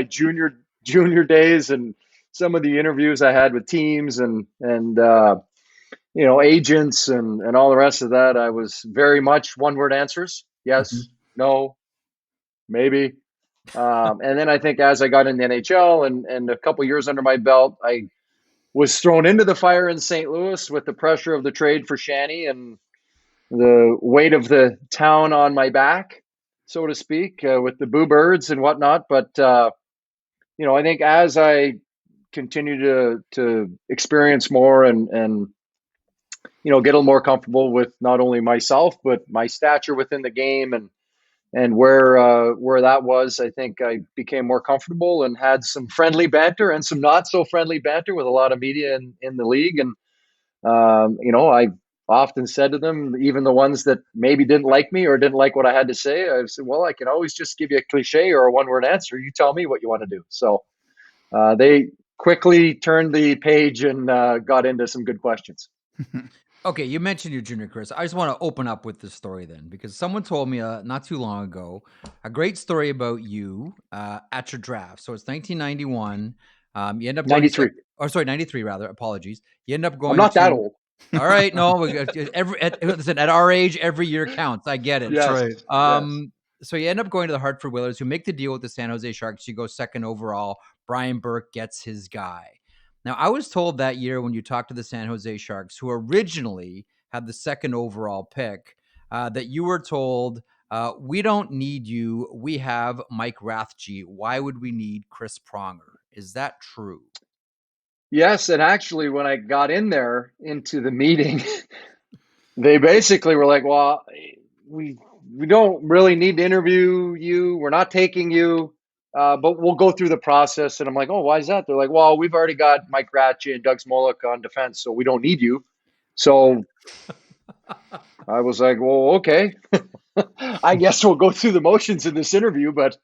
junior days and some of the interviews I had with teams and agents and all the rest of that, I was very much one word answers. Yes, no, maybe. And then I think as I got in the NHL and a couple years under my belt, I was thrown into the fire in St. Louis with the pressure of the trade for Shanny and the weight of the town on my back, so to speak, with the Boo Birds and whatnot. But, I think as I continue to experience more and get a little more comfortable with not only myself, but my stature within the game and where that was, I think I became more comfortable and had some friendly banter and some not so friendly banter with a lot of media in the league. And, I often said to them, even the ones that maybe didn't like me or didn't like what I had to say, I said, well, I can always just give you a cliche or a one-word answer. You tell me what you want to do. So they quickly turned the page and got into some good questions. Okay, you mentioned your junior, Chris. I just want to open up with this story then, because someone told me not too long ago a great story about you at your draft. So it's 1991. You end up going 93. 93 rather. Apologies. You end up going. I'm not that old. All right, no. Listen, at our age, every year counts. I get it. Yes. Right. So you end up going to the Hartford Whalers, who make the deal with the San Jose Sharks. You go second overall. Brian Burke gets his guy. Now, I was told that year when you talked to the San Jose Sharks, who originally had the second overall pick, that you were told, we don't need you. We have Mike Rathje. Why would we need Chris Pronger? Is that true? Yes, and actually, when I got into the meeting, they basically were like, well, we don't really need to interview you. We're not taking you. But we'll go through the process. And I'm like, oh, why is that? They're like, well, we've already got Mike Rathje and Doug Smolek on defense, so we don't need you. So I was like, well, okay. I guess we'll go through the motions in this interview. But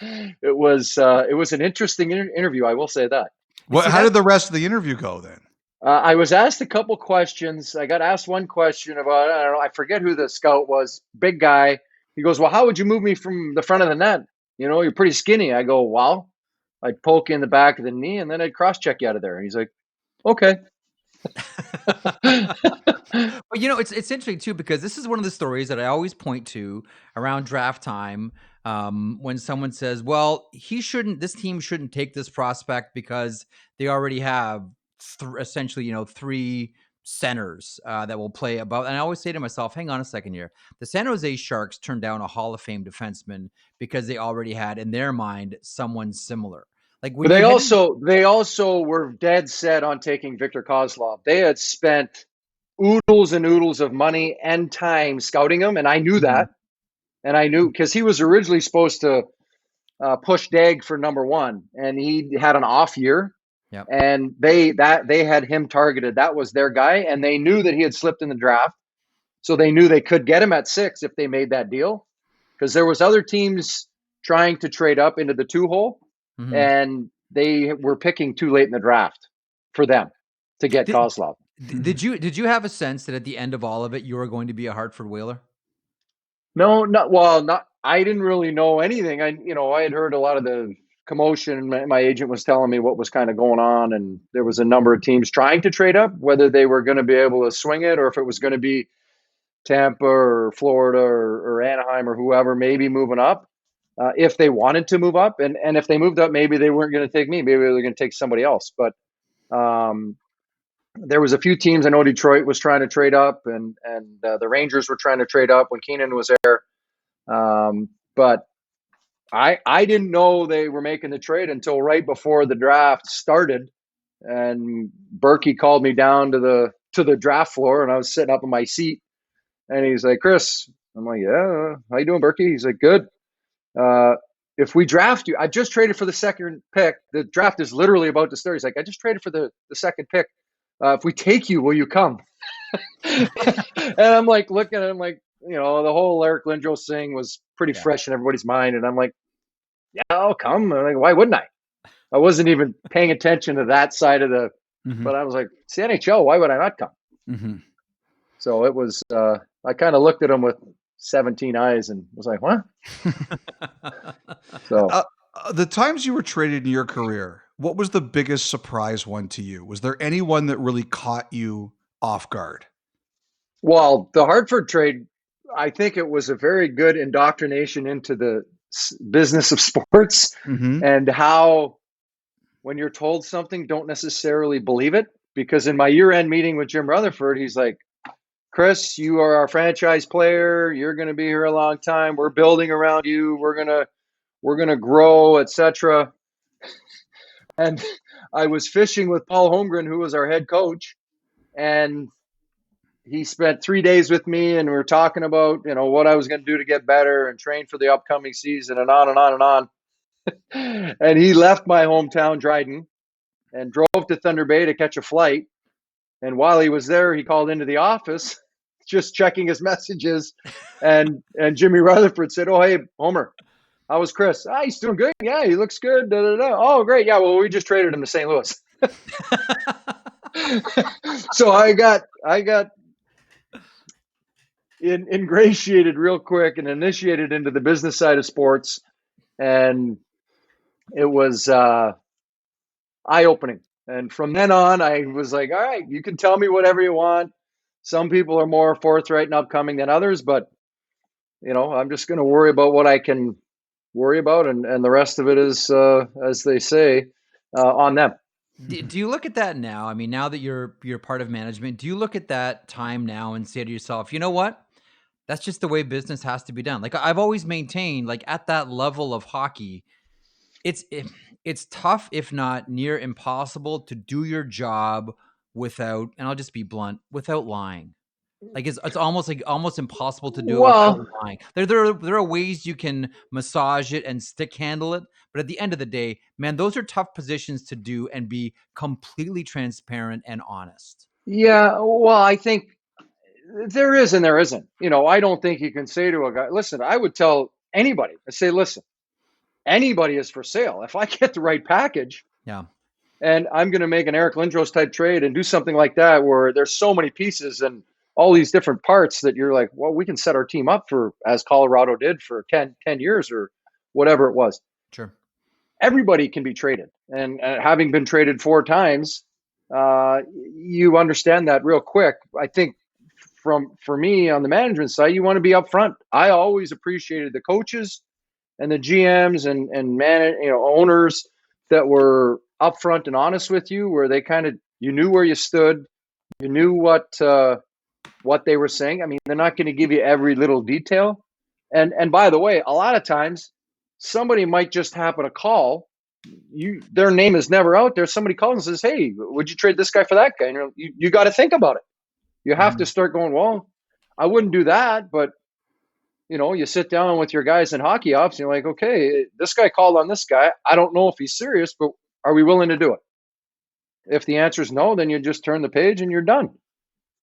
it was an interesting interview, I will say that. How did the rest of the interview go then? I was asked a couple questions. I got asked one question about, I don't know, I forget who the scout was, big guy. He goes, well, how would you move me from the front of the net? You're pretty skinny. I go, well, I'd poke you in the back of the knee and then I'd cross-check you out of there. And he's like, okay. But it's interesting too, because this is one of the stories that I always point to around draft time, when someone says, well, this team shouldn't take this prospect because they already have essentially, three centers that will play above. And I always say to myself, hang on a second here. The San Jose Sharks turned down a Hall of Fame defenseman because they already had in their mind someone similar. Like when they also were dead set on taking Victor Kozlov. They had spent oodles and oodles of money and time scouting him, and I knew that. And I knew because he was originally supposed to push Dag for number one, and he had an off year. Yep. And they had him targeted. That was their guy, and they knew that he had slipped in the draft, so they knew they could get him at 6 if they made that deal. Because there was other teams trying to trade up into the 2-hole. And they were picking too late in the draft for them to get Kozlov. Did you have a sense that at the end of all of it, you were going to be a Hartford Whaler? No, I didn't really know anything. I had heard a lot of the commotion. My agent was telling me what was kind of going on, and there was a number of teams trying to trade up, whether they were going to be able to swing it or if it was going to be Tampa or Florida or Anaheim or whoever, maybe moving up. If they wanted to move up, and if they moved up, maybe they weren't going to take me. Maybe they were going to take somebody else. But there was a few teams. I know Detroit was trying to trade up, and the Rangers were trying to trade up when Keenan was there. But I didn't know they were making the trade until right before the draft started, and Berkey called me down to the draft floor, and I was sitting up in my seat, and he's like, "Chris," I'm like, "Yeah, how you doing, Berkey?" He's like, "Good. If we draft you, I just traded for the second pick. The draft is literally about to start." He's like, "I just traded for the second pick. If we take you, will you come?" And I'm like looking at him like, the whole Eric Lindros thing was pretty fresh in everybody's mind. And I'm like, yeah, I'll come. I'm like, why wouldn't I? I wasn't even paying attention to that side of but I was like, it's the NHL. Why would I not come? So it was, I kind of looked at him with 17 eyes and was like, what? So The times you were traded in your career, what was the biggest surprise one to you? Was there anyone that really caught you off guard? Well, the Hartford trade, I think it was a very good indoctrination into the business of sports Mm-hmm. and how when you're told something, don't necessarily believe it. Because in my year-end meeting with Jim Rutherford, he's like, Chris, you are our franchise player. You're going to be here a long time. We're building around you. We're gonna grow, etc. And I was fishing with Paul Holmgren, who was our head coach, and he spent 3 days with me, and we were talking about what I was going to do to get better and train for the upcoming season, and on and on and on. And he left my hometown, Dryden, and drove to Thunder Bay to catch a flight. And while he was there, he called into the office, just checking his messages. And Jimmy Rutherford said, "Oh, hey, Homer, how was Chris?" "Ah, he's doing good. Yeah, he looks good. Da, da, da." "Oh, great. Yeah, well, we just traded him to St. Louis." So I got ingratiated real quick and initiated into the business side of sports, and it was eye-opening. And from then on, I was like, all right, you can tell me whatever you want. Some people are more forthright and upcoming than others, but I'm just going to worry about what I can worry about, and the rest of it is, as they say, on them. Do you look at that now? I mean, now that you're part of management, do you look at that time now and say to yourself, you know what? That's just the way business has to be done. Like I've always maintained, like at that level of hockey, it's tough, if not near impossible, to do your job without, and I'll just be blunt, without lying. Like it's almost impossible to do it without Well, lying. There are ways you can massage it and stick handle it, but at the end of the day, man, those are tough positions to do and be completely transparent and honest. yeah, well, I think there is and there isn't. I don't think you can say to a guy, listen, I would tell anybody, I say, listen, anybody is for sale. If I get the right package, Yeah. and I'm going to make an Eric Lindros type trade and do something like that where there's so many pieces and all these different parts that you're like, well, we can set our team up for, as Colorado did for 10 years or whatever it was. Sure. Everybody can be traded. And having been traded 4 times, you understand that real quick. I think for me on the management side, you want to be upfront. I always appreciated the coaches and the GMs and owners that were upfront and honest with you, where they you knew where you stood, you knew what they were saying. I mean, they're not going to give you every little detail. And by the way, a lot of times somebody might just happen to call you. Their name is never out there. Somebody calls and says, "Hey, would you trade this guy for that guy?" And you got to think about it. You have to start going, well, I wouldn't do that, but you sit down with your guys in hockey ops and you're like, okay, this guy called on this guy. I don't know if he's serious, but are we willing to do it? If the answer is no, then you just turn the page and you're done.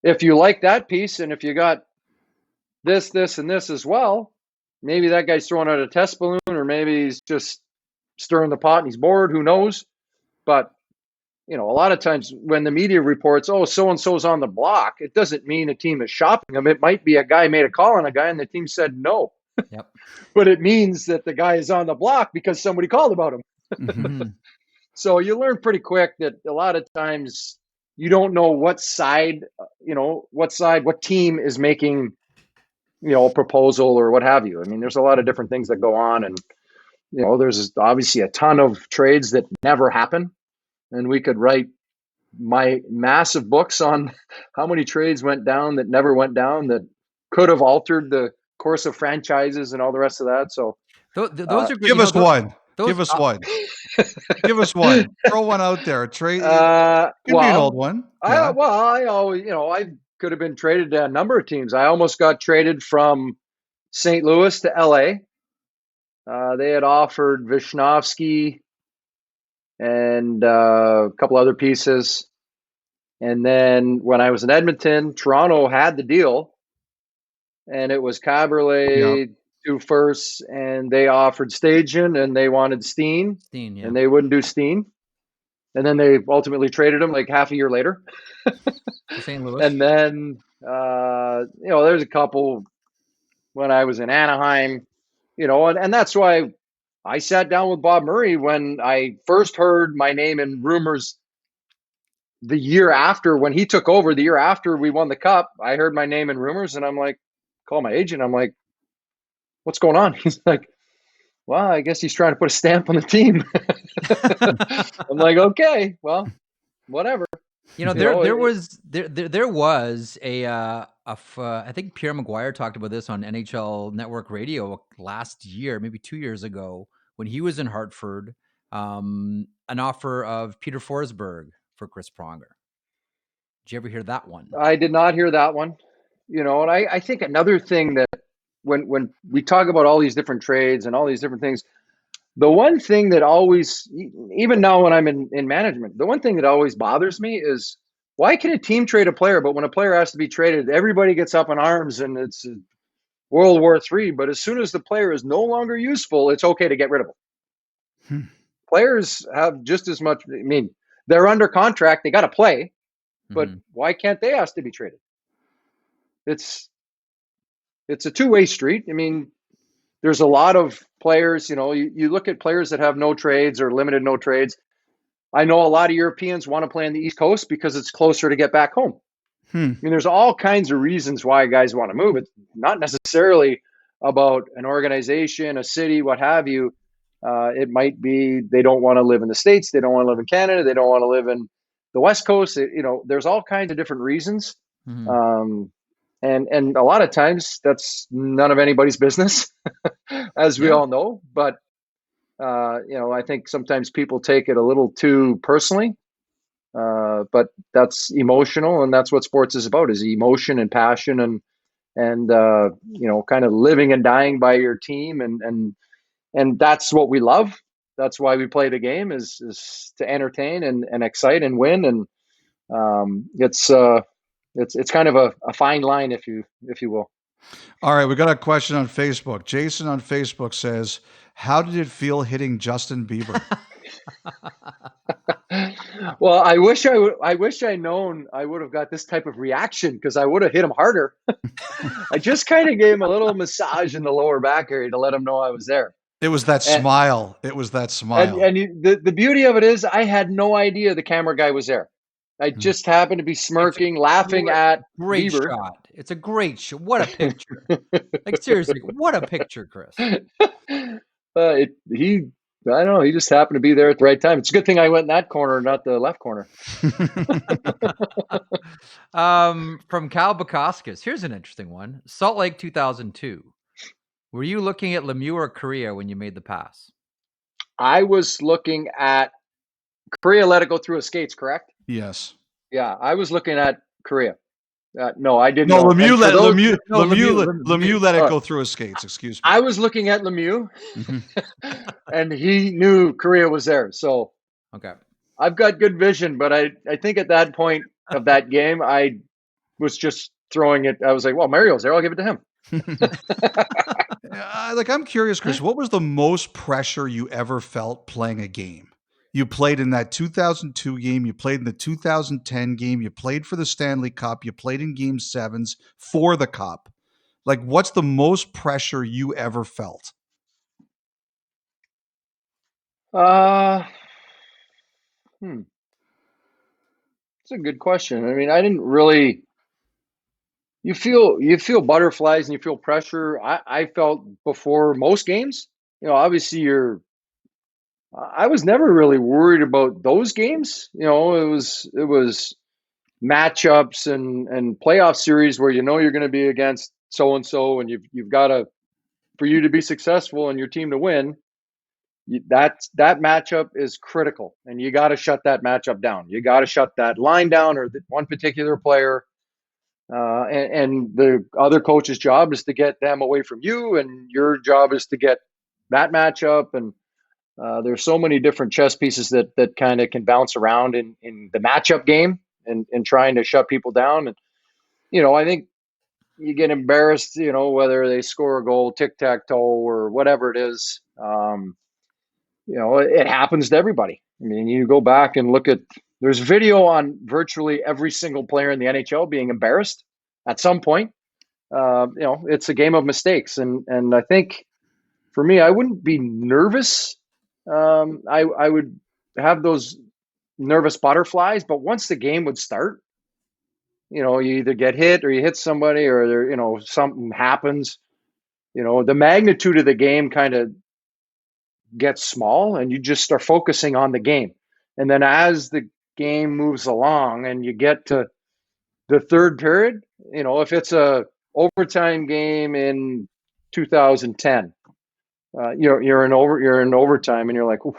If you like that piece and if you got this, and this as well, maybe that guy's throwing out a test balloon or maybe he's just stirring the pot and he's bored. Who knows? But a lot of times when the media reports, oh, so-and-so's on the block, it doesn't mean a team is shopping him. It might be a guy made a call on a guy and the team said no. Yep. But it means that the guy is on the block because somebody called about him. Mm-hmm. So you learn pretty quick that a lot of times you don't know what team is making, a proposal or what have you. I mean, there's a lot of different things that go on. And, there's obviously a ton of trades that never happen. And we could write my massive books on how many trades went down that never went down that could have altered the course of franchises and all the rest of that. So Those are good. Give us one. those- Give us one. Give us one. Throw one out there. Trade. Could be an old one. Yeah. I always, I could have been traded to a number of teams. I almost got traded from St. Louis to LA. They had offered Vishnofsky and a couple other pieces. And then when I was in Edmonton, Toronto had the deal, and it was Caberlet, 2 firsts, and they offered Stajan, and they wanted Steen, yeah. and they wouldn't do Steen. And then they ultimately traded him like half a year later. St. Louis. And then, there's a couple when I was in Anaheim, and that's why I sat down with Bob Murray when I first heard my name in rumors the year after, when he took over, the year after we won the cup. I heard my name in rumors, and I'm like, call my agent. I'm like, what's going on? He's like, well, I guess he's trying to put a stamp on the team. I'm like, okay, well, whatever. There was I think Pierre Maguire talked about this on NHL Network Radio last year, maybe 2 years ago, when he was in Hartford, an offer of Peter Forsberg for Chris Pronger. Did you ever hear that one? I did not hear that one. And I think another thing that when we talk about all these different trades and all these different things, the one thing that always, even now when I'm in management, the one thing that always bothers me is, why can a team trade a player, but when a player has to be traded, everybody gets up in arms and it's World War III. But as soon as the player is no longer useful, it's okay to get rid of him. Players have just as much. I mean, they're under contract; they got to play, but why can't they ask to be traded? It's a two-way street. I mean, there's a lot of players. You look at players that have no trades or limited no trades. I know a lot of Europeans want to play on the East Coast because it's closer to get back home. I mean, there's all kinds of reasons why guys want to move. It's not necessarily about an organization, a city, what have you. It might be they don't want to live in the States. They don't want to live in Canada. They don't want to live in the West Coast. There's all kinds of different reasons. And a lot of times that's none of anybody's business, as we all know. But, I think sometimes people take it a little too personally. But that's emotional, and that's what sports is about, is emotion and passion and kind of living and dying by your team. And that's what we love. That's why we play the game, is to entertain and excite and win. And it's kind of a fine line, if you will. All right, we got a question on Facebook. Jason on Facebook says, "How did it feel hitting Justin Bieber?" Well, I wish I'd known I would have got this type of reaction, because I would have hit him harder. I just kind of gave him a little massage in the lower back area to let him know I was there. It was that smile. It was that smile. The beauty of it is, I had no idea the camera guy was there. I just happened to be smirking, laughing at great Bieber. shot. It's a great shot. What a picture! Like, seriously, what a picture, Chris. I don't know. He just happened to be there at the right time. It's a good thing I went in that corner, not the left corner. From Cal Bukowskis, here's an interesting one. Salt Lake 2002. Were you looking at Lemieux or Korea when you made the pass? I was looking at Korea. Let it go through his skates, correct? Yes. Yeah, I was looking at Korea. No, I didn't. No, Lemieux let it Oh. go through his skates. Excuse me. I was looking at Lemieux, and he knew Korea was there. So Okay. I've got good vision, but I think at that point of that game, I was just throwing it. I was like, well, Mario's there. I'll give it to him. I'm curious, Chris, what was the most pressure you ever felt playing a game? You played in that 2002 game. You played in the 2010 game. You played for the Stanley Cup. You played in Game 7s for the Cup. Like, what's the most pressure you ever felt? It's a good question. I mean, I didn't really. You feel butterflies and you feel pressure. I felt before most games. Obviously I was never really worried about those games. It was matchups and playoff series where you're going to be against so and so, and you've got to, for you to be successful and your team to win. That matchup is critical, and you got to shut that matchup down. You got to shut that line down, or one particular player. And the other coach's job is to get them away from you, and your job is to get that matchup. And there's so many different chess pieces that kind of can bounce around in the matchup game and trying to shut people down. And, I think you get embarrassed, whether they score a goal, tic-tac-toe, or whatever it is. It happens to everybody. I mean, you go back and look at, there's video on virtually every single player in the NHL being embarrassed at some point. It's a game of mistakes. And I think for me, I wouldn't be nervous. I would have those nervous butterflies, but once the game would start, you either get hit or you hit somebody or there, something happens. The magnitude of the game kind of gets small and you just start focusing on the game. And then as the game moves along and you get to the third period, if it's a overtime game in 2010, you're in overtime and you're like, all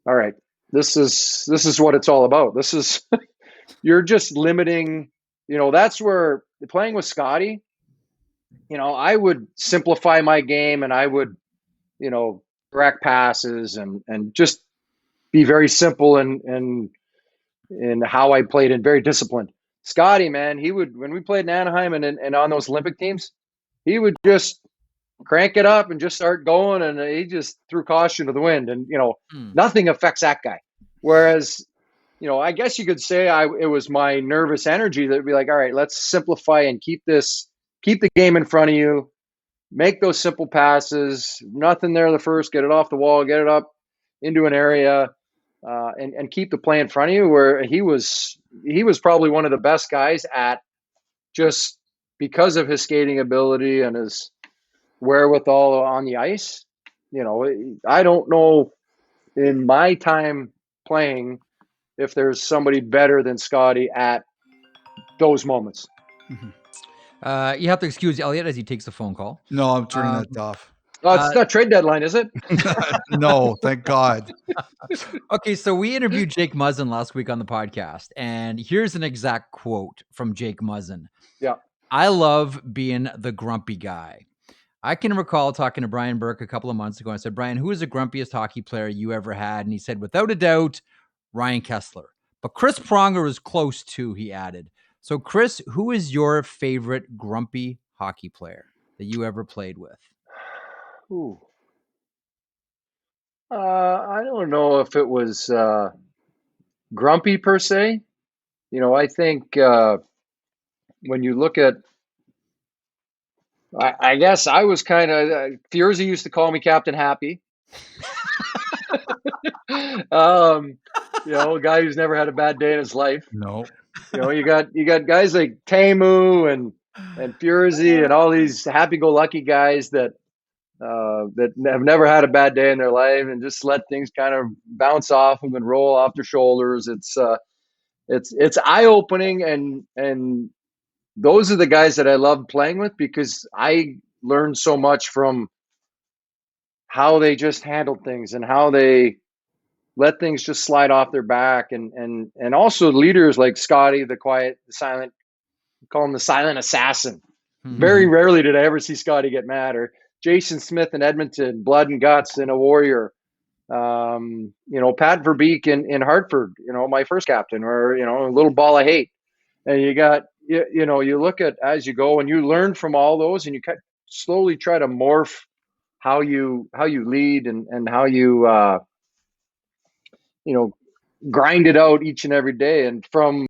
right, this is what it's all about. This is you're just limiting. That's where playing with Scotty. I would simplify my game and I would, direct passes and just be very simple and in how I played and very disciplined. Scotty, man, he would, when we played in Anaheim and on those Olympic teams, he would just crank it up and just start going, and he just threw caution to the wind, and nothing affects that guy. Whereas, I guess you could say it was my nervous energy that would be like, all right, let's simplify and keep the game in front of you, make those simple passes, nothing there the first, get it off the wall, get it up into an area. And keep the play in front of you, where he was probably one of the best guys at, just because of his skating ability and his wherewithal on the ice. I don't know in my time playing if there's somebody better than Scotty at those moments. Mm-hmm. You have to excuse Elliotte as he takes the phone call. No, I'm turning that off. Oh, it's not trade deadline, is it? No, thank God. Okay, so we interviewed Jake Muzzin last week on the podcast, and here's an exact quote from Jake Muzzin. Yeah. I love being the grumpy guy. I can recall talking to Brian Burke a couple of months ago. I said, Brian, who is the grumpiest hockey player you ever had? And he said, without a doubt, Ryan Kessler. But Chris Pronger was close too, he added. So, Chris, who is your favorite grumpy hockey player that you ever played with? Ooh. I don't know if it was grumpy per se. I think when you look at, I guess I was kind of, Fierzy used to call me Captain Happy. A guy who's never had a bad day in his life. No. You got guys like Tamu and Fierzy and all these happy-go-lucky guys that have never had a bad day in their life and just let things kind of bounce off them and roll off their shoulders. It's eye-opening, and those are the guys that I love playing with, because I learned so much from how they just handled things and how they let things just slide off their back, and also leaders like Scotty, the quiet, the silent, call him the silent assassin. Mm-hmm. Very rarely did I ever see Scotty get mad. Or Jason Smith in Edmonton, blood and guts and a warrior. Pat Verbeek in Hartford, my first captain, or, a little ball of hate. And you look at as you go and you learn from all those, and you slowly try to morph how you lead and how you, grind it out each and every day. And from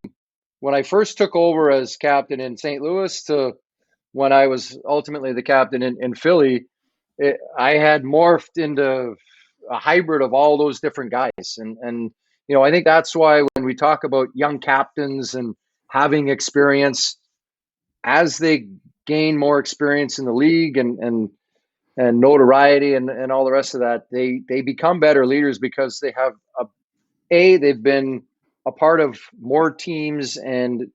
when I first took over as captain in St. Louis to when I was ultimately the captain in Philly, I had morphed into a hybrid of all those different guys. And I think that's why when we talk about young captains and having experience, as they gain more experience in the league and notoriety and all the rest of that, they become better leaders, because they have they've been a part of more teams and,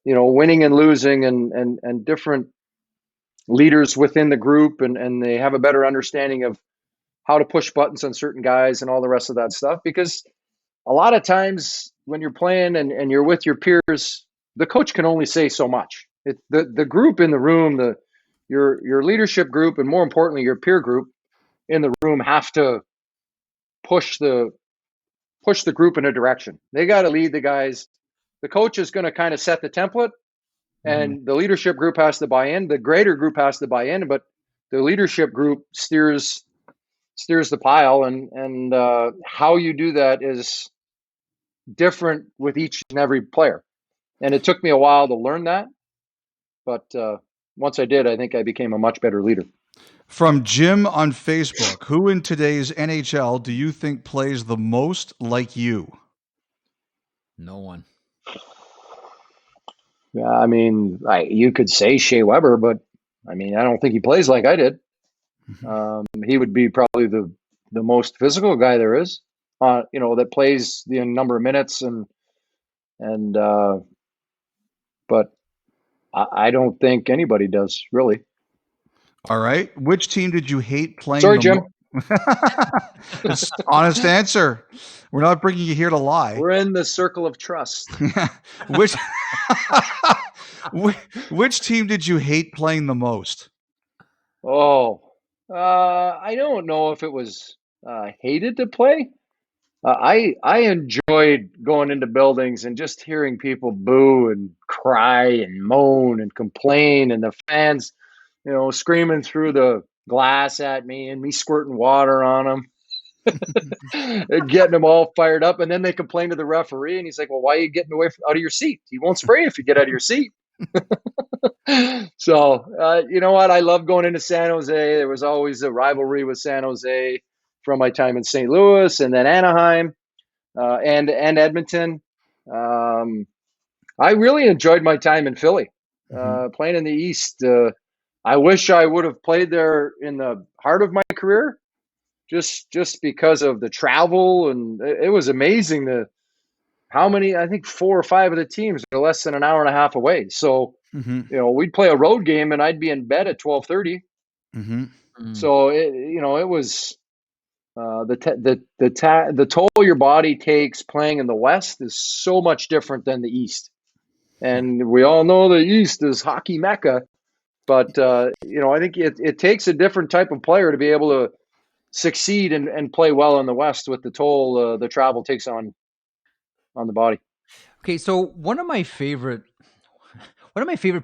winning and losing and different leaders within the group. And they have a better understanding of how to push buttons on certain guys and all the rest of that stuff. Because a lot of times when you're playing and you're with your peers, the coach can only say so much. The group in the room, your leadership group, and more importantly, your peer group in the room have to push the group in a direction. They got to lead the guys. The coach is going to kind of set the template, and the leadership group has to buy in. The greater group has to buy in, but the leadership group steers the pile, and how you do that is different with each and every player. And it took me a while to learn that, but once I did, I think I became a much better leader. From Jim on Facebook, who in today's NHL do you think plays the most like you? No one. Yeah, I mean, you could say Shea Weber, but I mean, I don't think he plays like I did. He would be probably the most physical guy there is, that plays the number of minutes and but I don't think anybody does really. All right. Which team did you hate playing Sorry, the Jim. It's honest answer. We're not bringing you here to lie. We're in the circle of trust. which which team did you hate playing the most? Oh, I don't know if it was hated to play. I enjoyed going into buildings and just hearing people boo and cry and moan and complain, and the fans, screaming through the glass at me and me squirting water on them, and getting them all fired up. And then they complain to the referee, and he's like, "Well, why are you getting out of your seat? He won't spray if you get out of your seat." So, you know what? I love going into San Jose. There was always a rivalry with San Jose from my time in St. Louis and then Anaheim. And Edmonton. I really enjoyed my time in Philly, playing in the East. I wish I would have played there in the heart of my career, just because of the travel, and it was amazing how many. I think 4 or 5 of the teams are less than an hour and a half away. So we'd play a road game, and I'd be in bed at 12:30. So it was. The toll your body takes playing in the West is so much different than the East, and we all know the East is hockey mecca. But I think it takes a different type of player to be able to succeed and play well in the West with the toll the travel takes on the body. Okay, so one of my favorite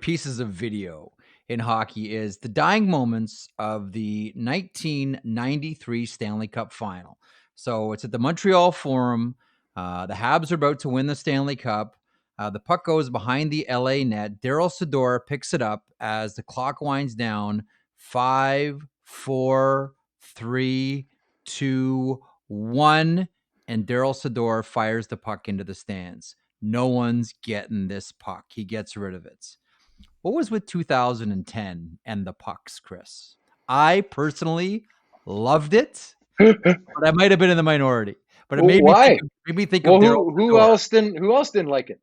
pieces of video in hockey is the dying moments of the 1993 Stanley Cup final. So it's at the Montreal Forum. The Habs are about to win the Stanley Cup. The puck goes behind the LA net. Daryl Sador picks it up as the clock winds down. 5, 4, 3, 2, 1. And Daryl Sador fires the puck into the stands. No one's getting this puck. He gets rid of it. What was with 2010 and the pucks, Chris? I personally loved it, but I might have been in the minority. But it made me think of Daryl Sador. Who else didn't like it?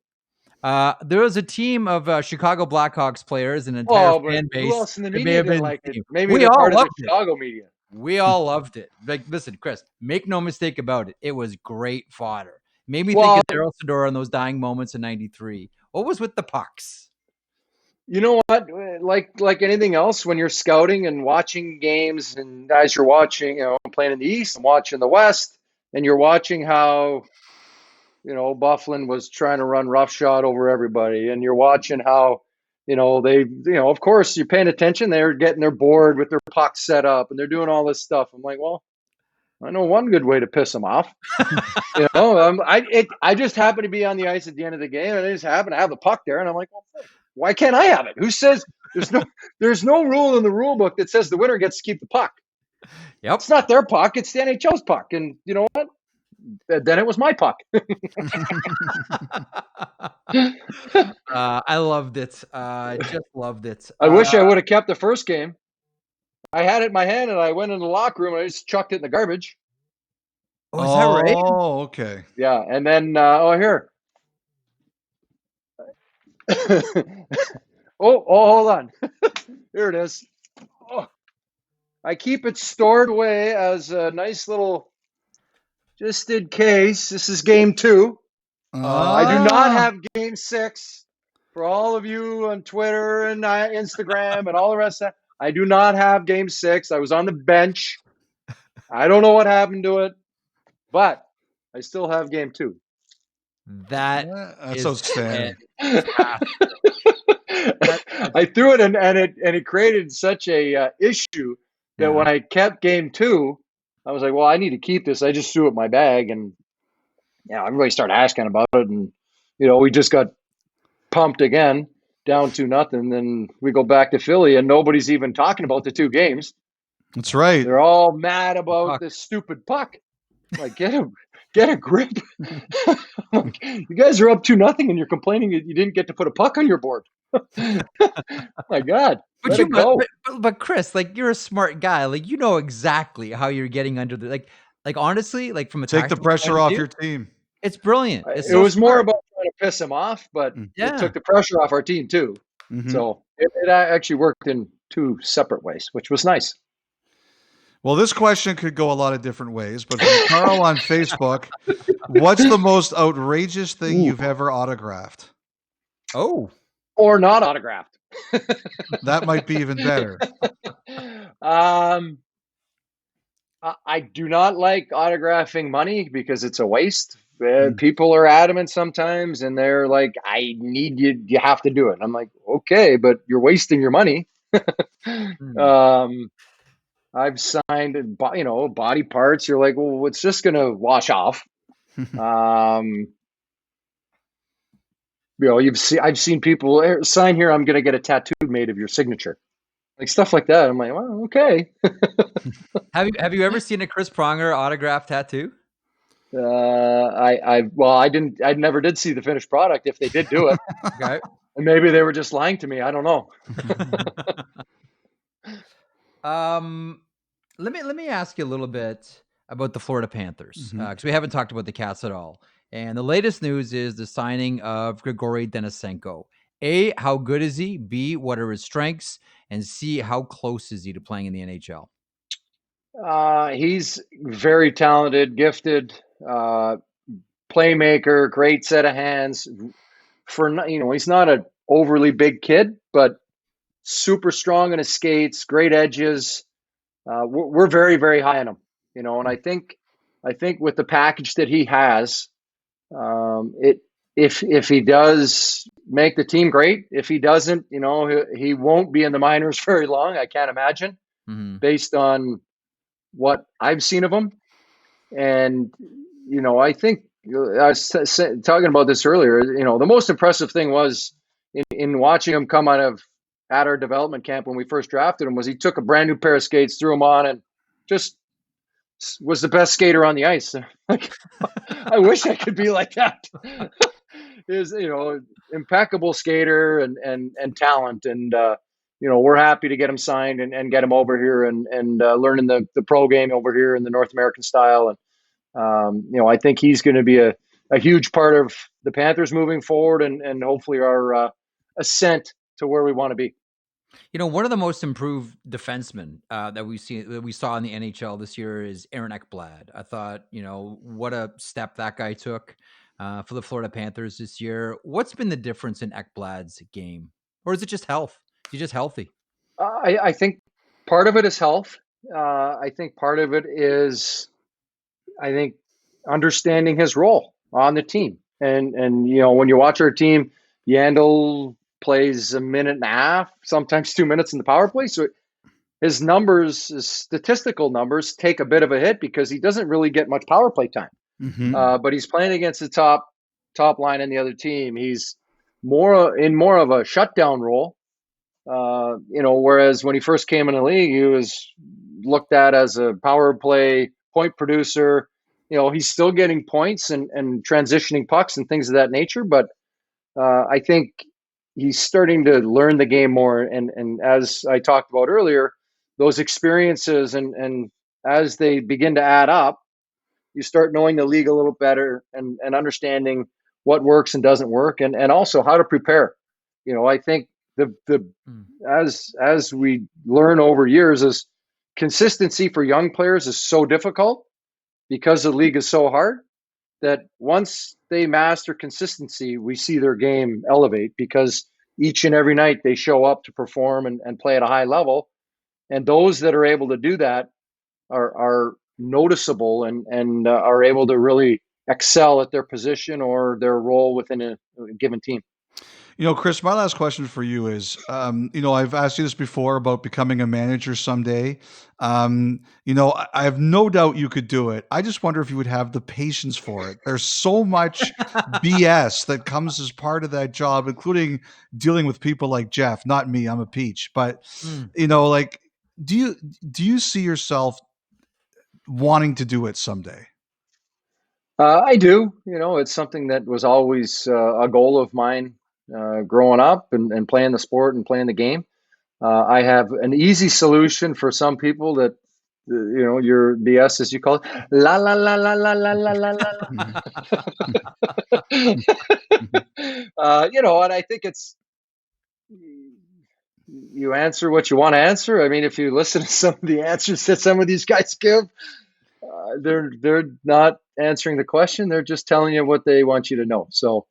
There was a team of Chicago Blackhawks players, an entire fan base. Who else in the media didn't like it? Maybe we they're all part of loved the Chicago media. We all loved it. Like, listen, Chris, make no mistake about it. It was great fodder. Made me think of Daryl Sador and those dying moments in '93. What was with the pucks? You know what? Like anything else, when you're scouting and watching games, and as you're watching, playing in the East and watching the West, and you're watching how, Bufflin was trying to run roughshod over everybody, and you're watching how, of course you're paying attention. They're getting their board with their pucks set up, and they're doing all this stuff. I'm like, well, I know one good way to piss them off. I just happen to be on the ice at the end of the game, and I just happen to have the puck there, and I'm like, well, why can't I have it? Who says there's no rule in the rule book that says the winner gets to keep the puck? Yep. It's not their puck, it's the NHL's puck. And you know what? Then it was my puck. I loved it. I just loved it. I wish I would have kept the first game. I had it in my hand, and I went in the locker room, and I just chucked it in the garbage. Oh, is that right? Oh, okay. Yeah, and then here. hold on. Here it is. Oh, I keep it stored away as a nice little, just in case. This is game 2. I do not have game 6. For all of you on Twitter and Instagram and all the rest of that, I do not have game 6. I was on the bench. I don't know what happened to it, but I still have game 2. That's so sad. I threw it, and it created such a issue that when I kept game 2, I was like, well, I need to keep this. I just threw it in my bag, and everybody started asking about it, and we just got pumped again, down 2-0. Then we go back to Philly, and nobody's even talking about the 2 games. That's right. They're all mad about Puck. this stupid puck. Like, get a grip. Like, you guys are up 2-0 and you're complaining that you didn't get to put a puck on your board. My God, let it go. But Chris, like, you're a smart guy. Like, you know exactly how you're getting under the like honestly, like from a Take the tactical pressure point of off view, your team. it's brilliant. It's It so was more smart. about trying to piss him off, but it Yeah. took the pressure off our team too. Mhm. So it actually worked in two separate ways, which was nice. Well, this question could go a lot of different ways, but from Carl on Facebook, what's the most outrageous thing you've ever autographed? Oh, Or not autographed. That might be even better. I do not like autographing money because it's a waste. People are adamant sometimes, and they're like, "I need you. You have to do it." I'm like, "Okay, but you're wasting your money." I've signed, body parts. You're like, "Well, it's just gonna wash off." I've seen people sign here. I'm gonna get a tattoo made of your signature, like stuff like that. I'm like, "Well, okay." have you ever seen a Chris Pronger autograph tattoo? I never did see the finished product if they did do it. Okay. And maybe they were just lying to me. I don't know. Let me ask you a little bit about the Florida Panthers, because we haven't talked about the Cats at all. And the latest news is the signing of Grigory Denisenko. A, how good is he? B, what are his strengths? And C, how close is he to playing in the NHL? He's very talented, gifted, playmaker, great set of hands. He's not an overly big kid, but super strong in his skates, great edges. We're very, very high on him, and I think with the package that he has, if he does make the team, great. If he doesn't, he won't be in the minors very long. I can't imagine, based on what I've seen of him. And I think I was talking about this earlier. The most impressive thing was in watching him come at our development camp when we first drafted him was he took a brand new pair of skates, threw them on, and just was the best skater on the ice. Like, I wish I could be like that. Is impeccable skater and talent, and we're happy to get him signed and get him over here and learning the pro game over here in the North American style. And I think he's going to be a huge part of the Panthers moving forward, and hopefully our ascent to where we want to be. One of the most improved defensemen that we saw in the NHL this year is Aaron Ekblad. I thought, what a step that guy took for the Florida Panthers this year. What's been the difference in Ekblad's game, or is it just health? Is he just healthy? I think part of it is health. I think part of it is, understanding his role on the team. And when you watch our team, Yandel plays a minute and a half, sometimes 2 minutes in the power play. So his statistical numbers take a bit of a hit because he doesn't really get much power play time. But he's playing against the top line in the other team. He's more of a shutdown role. Whereas when he first came in the league, he was looked at as a power play point producer. He's still getting points and transitioning pucks and things of that nature. But I think he's starting to learn the game more. And as I talked about earlier, those experiences and as they begin to add up, you start knowing the league a little better and understanding what works and doesn't work, and also how to prepare. I think as we learn over years, is consistency for young players is so difficult because the league is so hard that once they master consistency, we see their game elevate because each and every night they show up to perform and play at a high level. And those that are able to do that are noticeable and are able to really excel at their position or their role within a given team. Chris, my last question for you is, I've asked you this before about becoming a manager someday. I have no doubt you could do it. I just wonder if you would have the patience for it. There's so much BS that comes as part of that job, including dealing with people like Jeff, not me, I'm a peach, but do you see yourself wanting to do it someday? I do. It's something that was always a goal of mine growing up and playing the sport and playing the game. I have an easy solution for some people that, your BS, as you call it, la la la la la la la la la. And I think it's, you answer what you want to answer. I mean, if you listen to some of the answers that some of these guys give, they're not answering the question. They're just telling you what they want you to know. So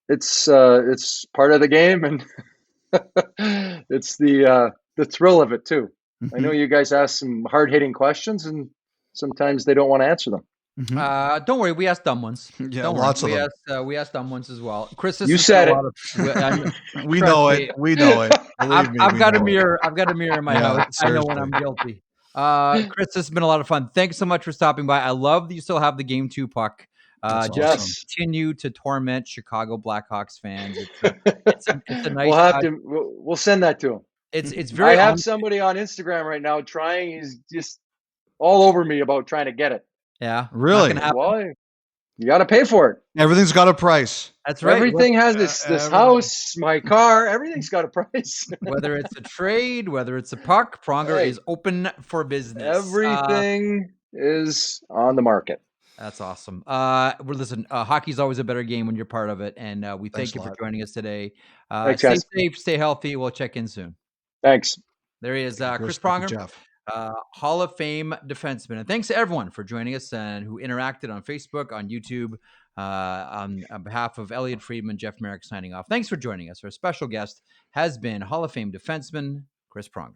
it's part of the game, and it's the thrill of it too. I know you guys ask some hard-hitting questions, and sometimes they don't want to answer them. Don't worry, we asked dumb ones. Yeah, Don't lots worry. of them. We asked dumb ones as well. Chris, this You has been said a it. lot of. We know it. We know it. Believe me, I've we got a know it. mirror. I've got a mirror in my Yeah, house. I know when I'm guilty. Chris, this has been a lot of fun. Thanks so much for stopping by. I love that you still have the Game 2 puck. That's Just awesome. continue to torment Chicago Blackhawks fans. It's a nice. We'll have to. We'll send that to him. It's very. I have somebody on Instagram right now trying. He's just all over me about trying to get it. Yeah, Really? Well, you got to pay for it. Everything's got a price. That's right. Everything has this everything. house, my car, everything's got a price. Whether it's a trade, whether it's a puck, Pronger is open for business. Everything is on the market. That's awesome. Listen, hockey's always a better game when you're part of it, and we thank you for joining us today. Thanks, stay guys. safe, stay healthy. We'll check in soon. Thanks. There he is, Chris Pronger, Jeff. Hall of Fame defenseman. And thanks to everyone for joining us and who interacted on Facebook, on YouTube. On behalf of Elliotte Friedman, Jeff Marek signing off. Thanks for joining us. Our special guest has been Hall of Fame defenseman Chris Pronger.